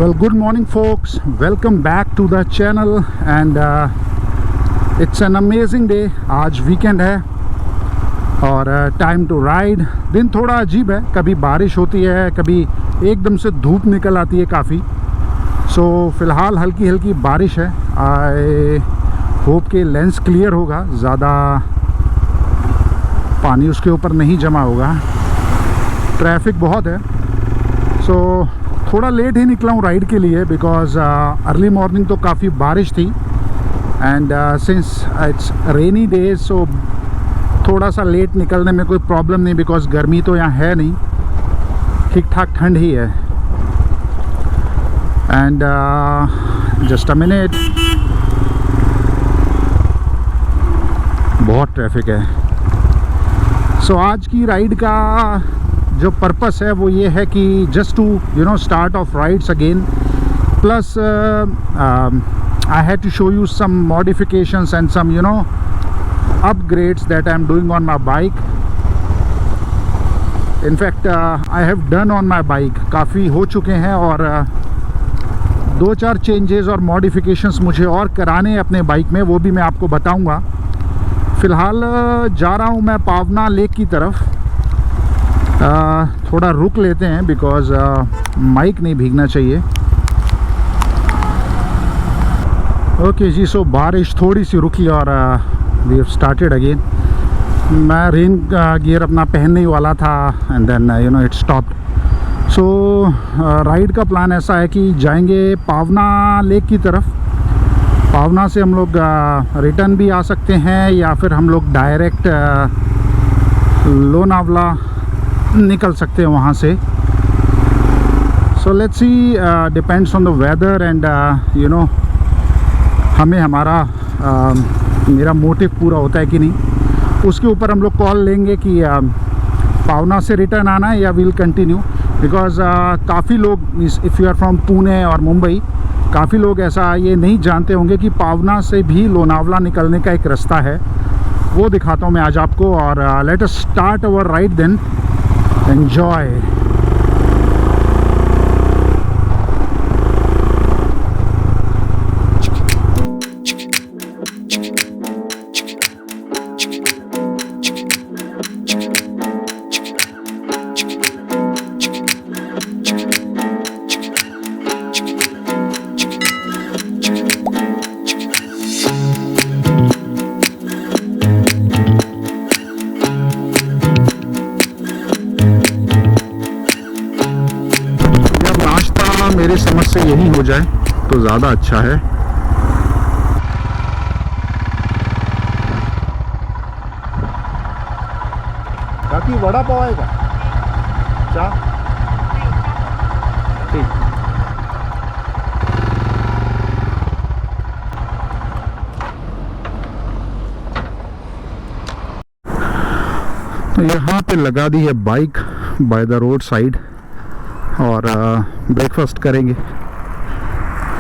Well, good morning folks, welcome back to the channel and it's an amazing day. आज weekend है और time to ride. दिन थोड़ा अजीब है, कभी बारिश होती है, कभी एकदम से धूप निकल आती है काफ़ी। सो फ़िलहाल हल्की हल्की बारिश है। आई होप कि लेंस क्लियर होगा, ज़्यादा पानी उसके ऊपर नहीं जमा होगा। ट्रैफिक बहुत है, सो थोड़ा लेट ही निकला हूँ राइड के लिए बिकॉज़ अर्ली मॉर्निंग तो काफ़ी बारिश थी and since it's rainy day so थोड़ा सा लेट निकलने में कोई प्रॉब्लम नहीं बिकॉज़ गर्मी तो यहाँ है नहीं, ठीक ठाक ठंड ही है। एंड जस्ट अ मिनट, बहुत ट्रैफिक है। सो आज की राइड का जो पर्पस है वो ये है कि just to start off rides again, plus I had to show you some modifications and some upgrades that I am doing on my bike. In fact I have done on my bike, काफ़ी हो चुके हैं और दो चार changes और modifications मुझे और कराने हैं अपने बाइक में, वो भी मैं आपको बताऊंगा। फ़िलहाल जा रहा हूँ मैं पावना लेक की तरफ। थोड़ा रुक लेते हैं बिकॉज़ माइक नहीं भीगना चाहिए। ओके जी, सो बारिश थोड़ी सी रुकी और वी हैव स्टार्टेड अगेन। मैं रेन गियर अपना पहनने ही वाला था and then it stopped. So ride का प्लान ऐसा है कि जाएंगे पावना लेक की तरफ। पावना से हम लोग रिटर्न भी आ सकते हैं या फिर हम लोग डायरेक्ट लोनावला निकल सकते हैं वहाँ से। So let's see, depends on the weather and हमें हमारा मेरा मोटिव पूरा होता है कि नहीं, उसके ऊपर हम लोग कॉल लेंगे कि पावना से रिटर्न आना है या विल कंटिन्यू। बिकॉज़ काफ़ी लोग, if you are from Pune और मुंबई, काफ़ी लोग ऐसा ये नहीं जानते होंगे कि पावना से भी लोनावला निकलने का एक रास्ता है। वो दिखाता हूँ मैं आज आपको और let us start our ride then. Enjoy. मेरी समझ से यही हो जाए तो ज़्यादा अच्छा है। काकी वड़ा पाव आएगा चाह ठीक। तो यहाँ पे लगा दी है bike by the road side और ब्रेकफास्ट करेंगे,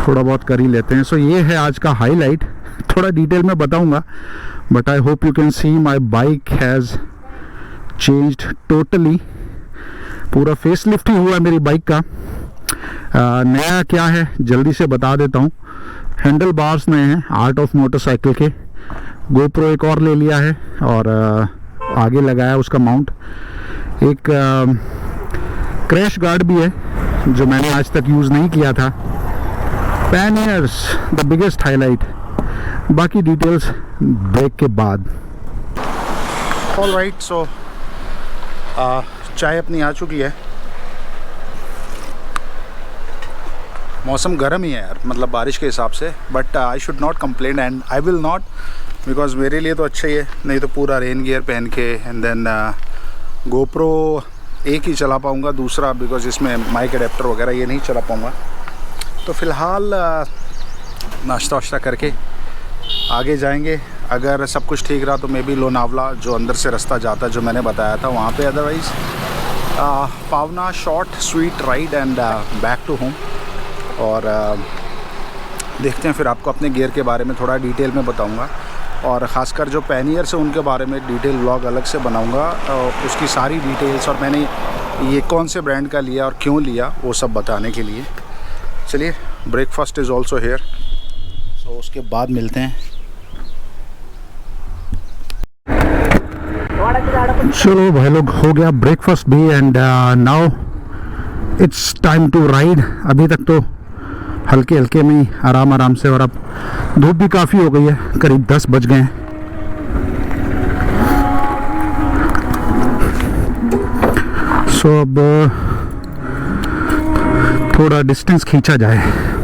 थोड़ा बहुत कर ही लेते हैं। सो ये है आज का हाईलाइट। थोड़ा डिटेल में बताऊंगा but I hope you can see my bike has changed totally. पूरा फेसलिफ्ट ही हुआ है मेरी बाइक का। नया क्या है जल्दी से बता देता हूँ। हैंडल बार्स नए हैं आर्ट ऑफ मोटरसाइकिल के। गोप्रो एक और ले लिया है और आगे लगाया उसका माउंट। एक क्रैश गार्ड भी है जो मैंने आज तक यूज़ नहीं किया था। पैनियर्स द बिगेस्ट हाईलाइट, बाकी डिटेल्स ब्रेक के बाद। ऑल राइट, सो चाय अपनी आ चुकी है। मौसम गर्म ही है यार, मतलब बारिश के हिसाब से, but I should not complain and I will not because मेरे लिए तो अच्छा ही है। नहीं तो पूरा रेन गियर पहन के एंड देन गोप्रो एक ही चला पाऊँगा, दूसरा बिकॉज इसमें माइक अडेप्टर वगैरह ये नहीं चला पाऊँगा। तो फ़िलहाल नाश्ता वाश्ता करके आगे जाएंगे। अगर सब कुछ ठीक रहा तो मे बी लोनावला जो अंदर से रास्ता जाता जो मैंने बताया था वहाँ पे, otherwise Pawna short sweet ride and back to home. और देखते हैं, फिर आपको अपने गियर के बारे में थोड़ा डिटेल में बताऊँगा और ख़ासकर जो पैनियर्स है उनके बारे में डिटेल व्लॉग अलग से बनाऊंगा। उसकी सारी डिटेल्स और मैंने ये कौन से ब्रांड का लिया और क्यों लिया वो सब बताने के लिए। चलिए, ब्रेकफास्ट इज़ ऑल्सो हेयर, सो उसके बाद मिलते हैं। चलो भाई लोग, हो गया ब्रेकफास्ट भी and now it's time to ride. अभी तक तो हल्के हल्के में ही आराम से, और अब धूप भी काफ़ी हो गई है, करीब 10 बज गए हैं। सो अब थोड़ा डिस्टेंस खींचा जाए।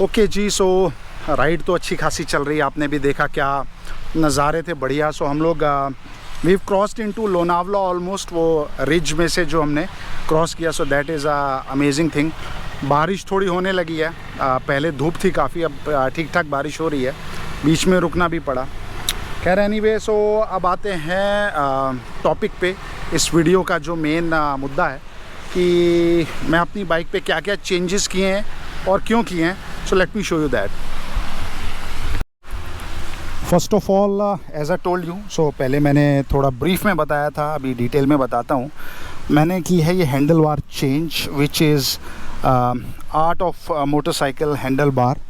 ओके जी, सो राइड तो अच्छी खासी चल रही है, आपने भी देखा क्या नज़ारे थे, बढ़िया। सो हम लोग we crossed into Lonavala almost, वो रिज में से जो हमने क्रॉस किया। So that is a amazing thing. बारिश थोड़ी होने लगी है, पहले धूप थी काफ़ी, अब ठीक ठाक बारिश हो रही है, बीच में रुकना भी पड़ा। खैर एनीवे, सो अब आते हैं टॉपिक पे। इस वीडियो का जो मेन मुद्दा है कि मैं अपनी बाइक पे क्या क्या चेंजेस किए हैं और क्यों किए हैं। So let me show you that. First of all, as I told you, so पहले मैंने थोड़ा ब्रीफ में बताया था, अभी डिटेल में बताता हूँ। मैंने की है ये handle bar change, which is art of motorcycle handle bar.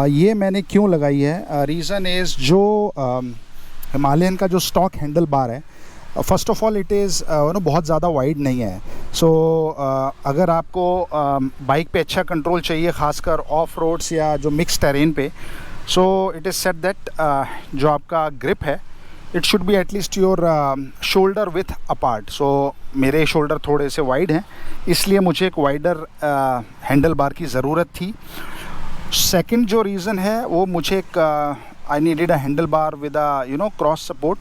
ये मैंने क्यों लगाई है, रीज़न इज़ जो हिमालयन का जो स्टॉक हैंडल बार है, first of all it is बहुत ज़्यादा वाइड नहीं है। सो अगर आपको बाइक पे अच्छा कंट्रोल चाहिए, ख़ासकर ऑफ रोड्स या जो मिक्स टेरेन पे, so it is set that जो आपका ग्रिप है, it should be at least your shoulder with apart. So मेरे शोल्डर थोड़े से वाइड हैं, इसलिए मुझे एक वाइडर हैंडल बार की ज़रूरत थी। सेकंड जो रीज़न है वो मुझे एक I needed a handle bar with a cross support.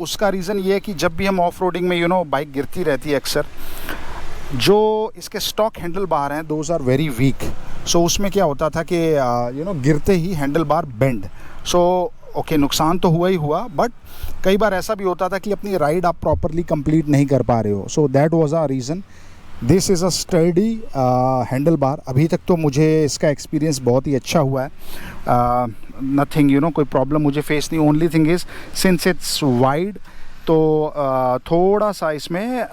उसका रीज़न ये है कि जब भी हम ऑफ रोडिंग में बाइक गिरती रहती है अक्सर, जो इसके स्टॉक हैंडल बार हैं those are very weak. So उसमें क्या होता था कि गिरते ही handle bar bend. So okay, नुकसान तो हुआ ही हुआ, बट कई बार ऐसा भी होता था कि अपनी राइड आप प्रॉपरली कंप्लीट नहीं कर पा रहे हो। सो that was a reason. This is a sturdy handle bar. अभी तक तो मुझे इसका एक्सपीरियंस बहुत ही अच्छा हुआ है। नथिंग कोई प्रॉब्लम मुझे फेस नहीं। Only thing is since it's wide, तो थोड़ा सा इसमें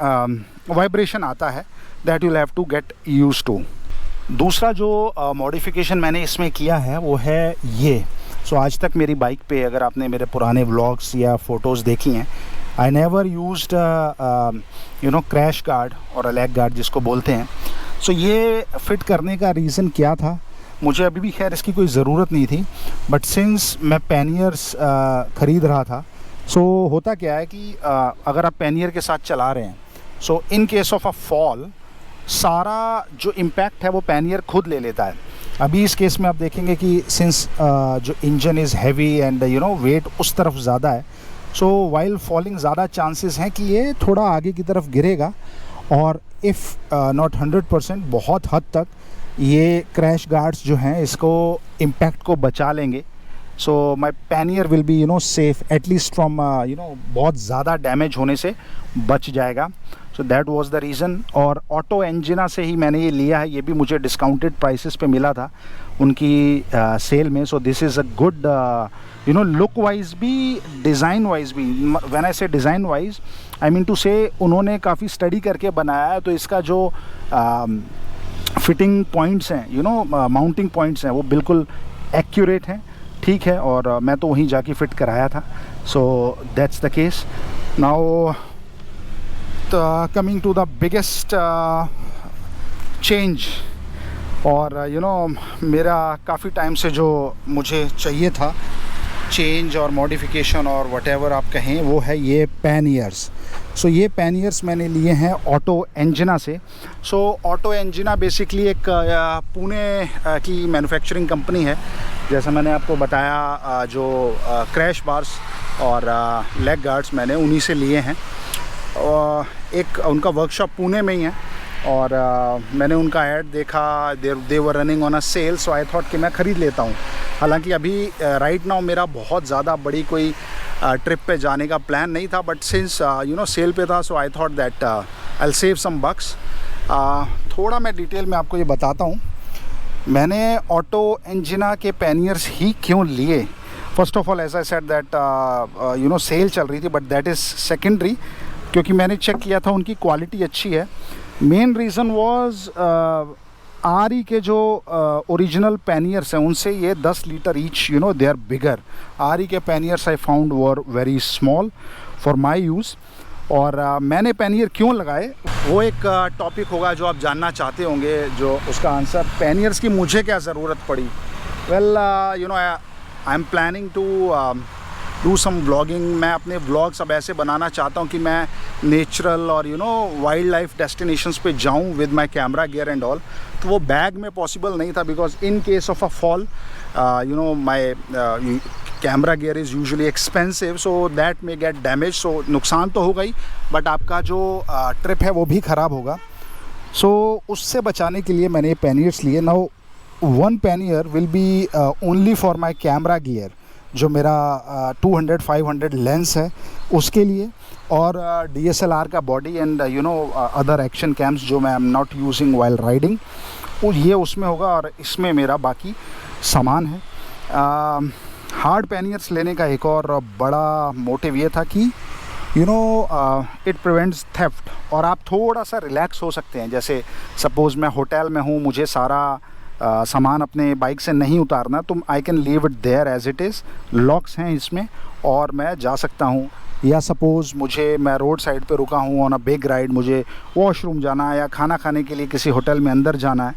वाइब्रेशन आता है, that you have to get used to. दूसरा जो मॉडिफिकेशन मैंने इसमें किया है वो है ये। सो आज तक मेरी बाइक पे, अगर आपने मेरे पुराने व्लॉग्स या फ़ोटोज़ देखी हैं, I never used you know crash guard और लेग गार्ड जिसको बोलते हैं। सो ये फ़िट करने का रीज़न क्या था, मुझे अभी भी खैर इसकी कोई ज़रूरत नहीं थी, बट सिंस मैं पैनियर्स ख़रीद रहा था, सो होता क्या है कि अगर आप पैनियर के साथ चला रहे हैं, so in case of a fall सारा जो इम्पैक्ट है वो पैनियर खुद ले लेता है। अभी इस केस में आप देखेंगे कि सिंस जो engine is heavy and you know weight उस तरफ ज़्यादा है, सो वाइल फॉलिंग ज़्यादा चांसेस हैं कि ये थोड़ा आगे की तरफ गिरेगा, और इफ़ नॉट 100% बहुत हद तक ये क्रैश गार्ड्स जो हैं इसको इम्पैक्ट को बचा लेंगे। So my pannier will be you know safe at least from you know बहुत ज़्यादा डैमेज होने से बच जाएगा। So that was the reason. और ऑटो एंजिना से ही मैंने ये लिया है, ये भी मुझे डिस्काउंटेड प्राइसेस पे मिला था उनकी सेल में। So this is a good you know look wise भी, डिज़ाइन वाइज भी। When I say design wise I mean to say उन्होंने काफ़ी स्टडी करके बनाया है, तो इसका जो फिटिंग पॉइंट्स हैं यू नो माउंटिंग पॉइंट्स हैं वो बिल्कुल एक्यूरेट हैं, ठीक है, और मैं तो वहीं जाके फ़िट कराया था। So that's the case. Now coming to the biggest change, और यू नो मेरा काफ़ी टाइम से जो मुझे चाहिए था चेंज और मॉडिफिकेशन और व्हाटएवर आप कहें, वो है ये पैनियर्स। सो ये पैनियर्स मैंने लिए हैं ऑटो एंजिना से। सो ऑटो एंजिना बेसिकली एक पुणे की मैन्युफैक्चरिंग कंपनी है। जैसा मैंने आपको बताया, जो क्रैश बार्स और लेग गार्ड्स मैंने उन्हीं से लिए हैं। एक उनका वर्कशॉप पुणे में ही है, और मैंने उनका ऐड देखा, they were running on a sale, so I thought कि मैं ख़रीद लेता हूँ। हालांकि अभी राइट नाउ मेरा बहुत ज़्यादा बड़ी कोई ट्रिप पे जाने का प्लान नहीं था, but since you know sale पे था, so I thought that I will save some bucks. थोड़ा मैं डिटेल में आपको ये बताता हूँ मैंने ऑटो एंजिना के पैनियर्स ही क्यों लिए। First of all as I said that you know sale चल रही थी, बट दैट इज़ सेकेंडरी, क्योंकि मैंने चेक किया था उनकी क्वालिटी अच्छी है। मेन रीज़न वाज आर के जो ओरिजिनल पैनियर्स हैं उनसे ये 10 litre each, you know they are bigger. R K panniers I found were very small for my use. और मैंने पैनियर क्यों लगाए वो एक टॉपिक होगा जो आप जानना चाहते होंगे, जो उसका आंसर पैनियर्स की मुझे क्या ज़रूरत पड़ी। Well you know I am planning to do some vlogging. मैं अपने व्लॉग्स अब ऐसे बनाना चाहता हूँ कि मैं नेचुरल और you know wild life destinations पे जाऊँ with my camera gear and all. तो वो बैग में पॉसिबल नहीं था, because in case of a fall you know my camera gear is usually expensive, so that may get damage. So नुकसान तो होगा ही, बट आपका जो ट्रिप है वो भी ख़राब होगा। सो उससे बचाने के लिए मैंने ये पैनियर्स लिए। Now one pannier will B only for my camera gear, जो मेरा 200-500 लेंस है उसके लिए, और DSLR का body and you no other action camps जो मैं I am not using while riding, वो ये उसमें होगा, और इसमें मेरा बाकी सामान है। हार्ड पैनियर्स लेने का एक और बड़ा मोटिव ये था कि you know it prevents theft, और आप थोड़ा सा रिलैक्स हो सकते हैं। जैसे सपोज़ मैं होटल में हूँ, मुझे सारा सामान अपने बाइक से नहीं उतारना, तो I can leave it there as it is. Locks हैं इसमें और मैं जा सकता हूँ। या सपोज़ मैं रोड साइड पे रुका हूँ ऑन अ बिग राइड, मुझे वॉशरूम जाना है या खाना खाने के लिए किसी होटल में अंदर जाना है,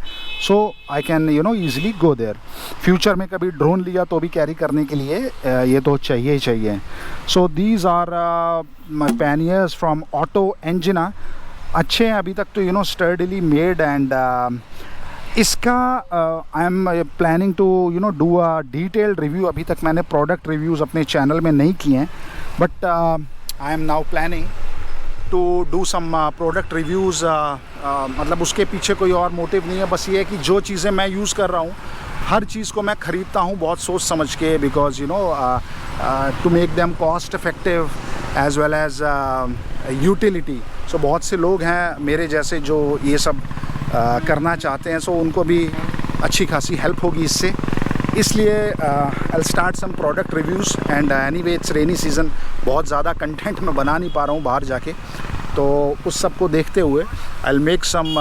so I can you know easily go there. Future में कभी ड्रोन लिया तो भी कैरी करने के लिए ये तो चाहिए ही चाहिए। So these are my panniers from auto engina. अच्छे हैं अभी तक तो, you know sturdily made, and इसका I am planning to you know do a detailed review. अभी तक मैंने प्रोडक्ट रिव्यूज़ अपने चैनल में नहीं किए हैं, but I am now planning to do some product reviews. मतलब उसके पीछे कोई और मोटिव नहीं है, बस ये है कि जो चीज़ें मैं यूज़ कर रहा हूँ हर चीज़ को मैं ख़रीदता हूँ बहुत सोच समझ के, because you know to make them cost effective as well as utility. So बहुत से लोग हैं मेरे जैसे जो ये सब करना चाहते हैं, सो उनको भी अच्छी खासी हेल्प होगी इससे। इसलिए I start some product reviews, and anyway it's rainy season, बहुत ज़्यादा कंटेंट मैं बना नहीं पा रहा हूँ बाहर जाके, तो उस सब को देखते हुए I will make some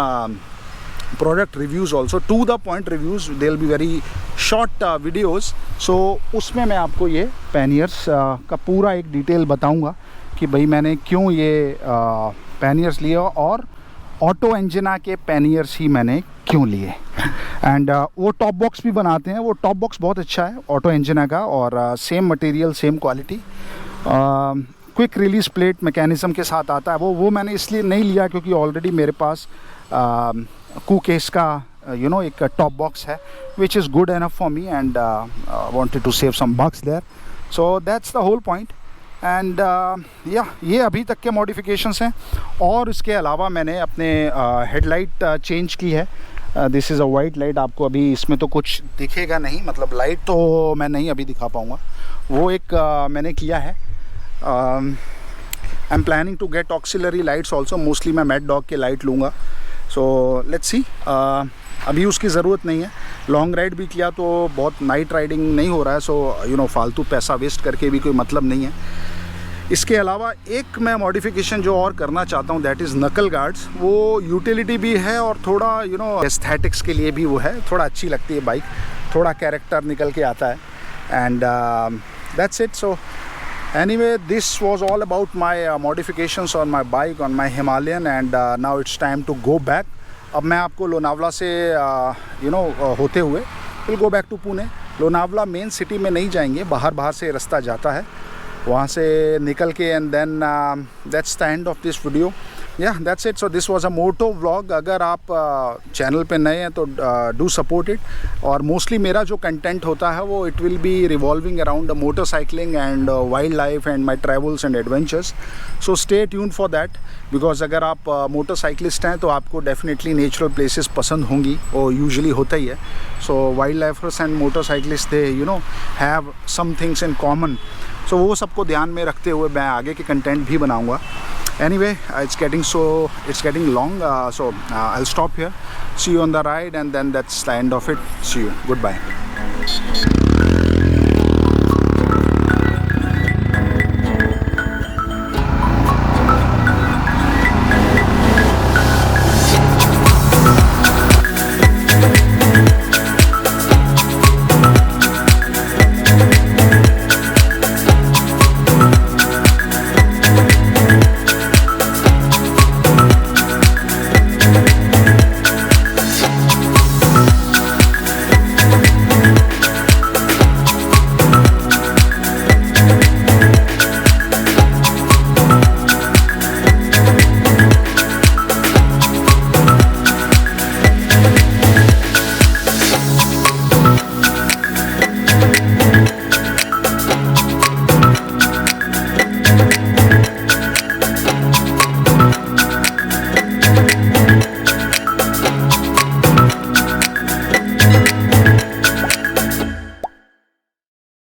product reviews also, to the point reviews. They will be very short videos. So उसमें मैं आपको ये पैनियर्स का पूरा एक डिटेल बताऊँगा कि भाई मैंने क्यों ये पैनियर्स लिए और ऑटो एंजिना के पैनियर्स ही मैंने क्यों लिए। एंड वो टॉप बॉक्स भी बनाते हैं, वो टॉप बॉक्स बहुत अच्छा है ऑटो एंजिना का, और same material same quality, quick release plate mechanism के साथ आता है। वो मैंने इसलिए नहीं लिया क्योंकि ऑलरेडी मेरे पास कूकेस का एक टॉप बॉक्स है which is good enough for me, and wanted to save some bucks there, so that's the whole point. And ये अभी तक के मॉडिफिकेशंस हैं। और इसके अलावा मैंने अपने हेडलाइट चेंज की है। This is a white light. आपको अभी इसमें तो कुछ दिखेगा नहीं, मतलब लाइट तो मैं नहीं अभी दिखा पाऊँगा। वो एक मैंने किया है। I am planning to get auxiliary lights also. Mostly मैं मैड डॉग के लाइट लूँगा, सो लेट्स सी। अभी उसकी ज़रूरत नहीं है। लॉन्ग राइड भी किया तो बहुत नाइट राइडिंग नहीं हो रहा है, सो फालतू पैसा वेस्ट करके भी कोई मतलब नहीं है। इसके अलावा एक मैं मॉडिफिकेशन जो और करना चाहता हूँ, दैट इज़ नकल गार्ड्स। वो यूटिलिटी भी है और थोड़ा एस्थेटिक्स के लिए भी वो है, थोड़ा अच्छी लगती है बाइक, थोड़ा कैरेक्टर निकल के आता है। And that's it. So anyway, this was all about my modifications on my bike, on my Himalayan, and now it's time to go back. अब मैं आपको लोनावला से होते हुए we'll go back to Pune. Lonavala main city में नहीं जाएंगे, बाहर से रास्ता जाता है, वहाँ से निकल के, and then that's the end of this video. Yeah, that's it. So this was a moto vlog. अगर आप चैनल पे नए हैं तो डू सपोर्ट इट। और मोस्टली मेरा जो कंटेंट होता है वो it will be revolving around motorcycling and wild life and my travels and adventures. So stay tune for that, because अगर आप मोटरसाइकिलिस्ट हैं तो आपको डेफिनेटली नेचुरल प्लेसेस पसंद होंगी, वो यूजुअली होता ही है। So wild lifers and motorcyclist they have some things in common. So वो सबको ध्यान में रखते हुए मैं आगे के कंटेंट भी बनाऊँगा। Anyway, it's getting long, so I'll stop here. See you on the ride, and then that's the end of it. See you. Goodbye.